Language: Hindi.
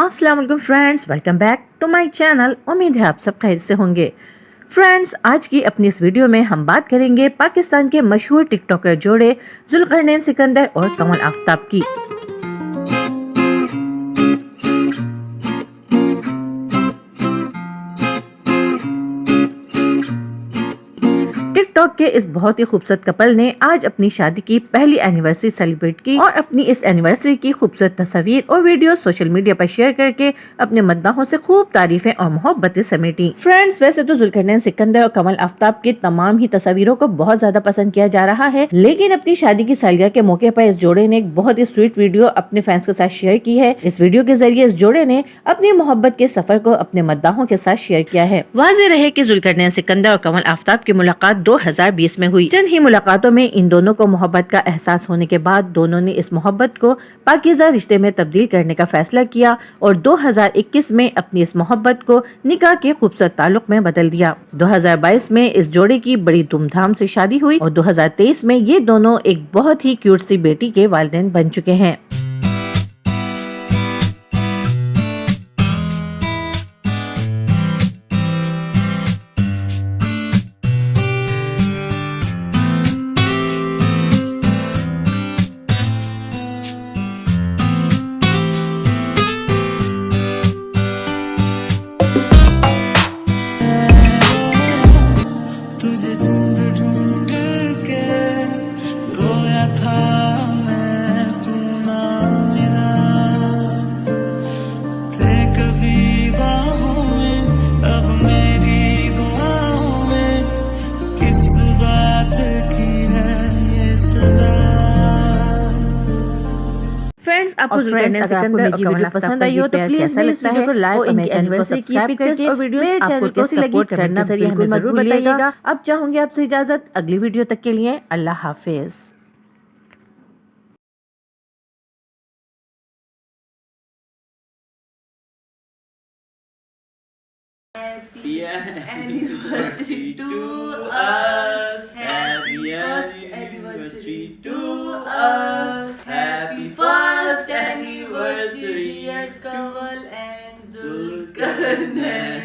अस्सलाम वालेकुम friends, welcome back to my channel. उम्मीद है आप सब खैरियत से होंगे। फ्रेंड्स, आज की अपनी इस वीडियो में हम बात करेंगे पाकिस्तान के मशहूर टिकटॉकर जोड़े जुल्करनैन सिकंदर और कमल आफ्ताब की। टिकटॉक के इस बहुत ही खूबसूरत कपल ने आज अपनी शादी की पहली एनिवर्सरी सेलिब्रेट की और अपनी इस एनिवर्सरी की खूबसूरत तस्वीर और वीडियो सोशल मीडिया पर शेयर करके अपने मद्दाहों से खूब तारीफें और मोहब्बतें समेटी। फ्रेंड्स, वैसे तो जुल्करनैन सिकंदर और कमल आफ्ताब की तमाम ही तस्वीरों को बहुत ज्यादा पसंद किया जा रहा है, लेकिन अपनी शादी की सालगिरह के मौके पर इस जोड़े ने एक बहुत ही स्वीट वीडियो अपने फैंस के साथ शेयर की है। इस वीडियो के जरिए इस जोड़े ने अपनी मोहब्बत के सफर को अपने मद्दाहों के साथ शेयर किया है। वाज़ेह रहे कि जुल्करनैन सिकंदर और कमल आफ्ताब की मुलाकात 2020 में हुई। चंद ही मुलाकातों में इन दोनों को मोहब्बत का एहसास होने के बाद दोनों ने इस मोहब्बत को पाकीज़ा रिश्ते में तब्दील करने का फैसला किया और 2021 में अपनी इस मोहब्बत को निकाह के खूबसूरत ताल्लुक में बदल दिया। 2022 में इस जोड़े की बड़ी धूमधाम से शादी हुई और 2023 में ये दोनों एक बहुत ही क्यूट सी बेटी के वालिदैन बन चुके हैं। तुझे ढूंढ ढूंढ के रोया था मैं, तू ना मिला थे कभी बाहों में, अब मेरी दुआओं में किस बात की है ये सजा। फ्रेंड्स, आपको जुल्करनैन सिकंदर और कमल आफ्ताब पसंद आई हो तो प्लीज मेरे इस वीडियो को लाइक और मेरे चैनल को सब्सक्राइब करके और वीडियोस आपको कैसी लगी करना जरिए हमें जरूर बताइएगा। अब चाहूंगी आपसे इजाजत, अगली वीडियो तक के लिए अल्लाह हाफिज। Happy anniversary to us. Happy anniversary to us. Happy first anniversary, dear Kamal and Zulkarnain.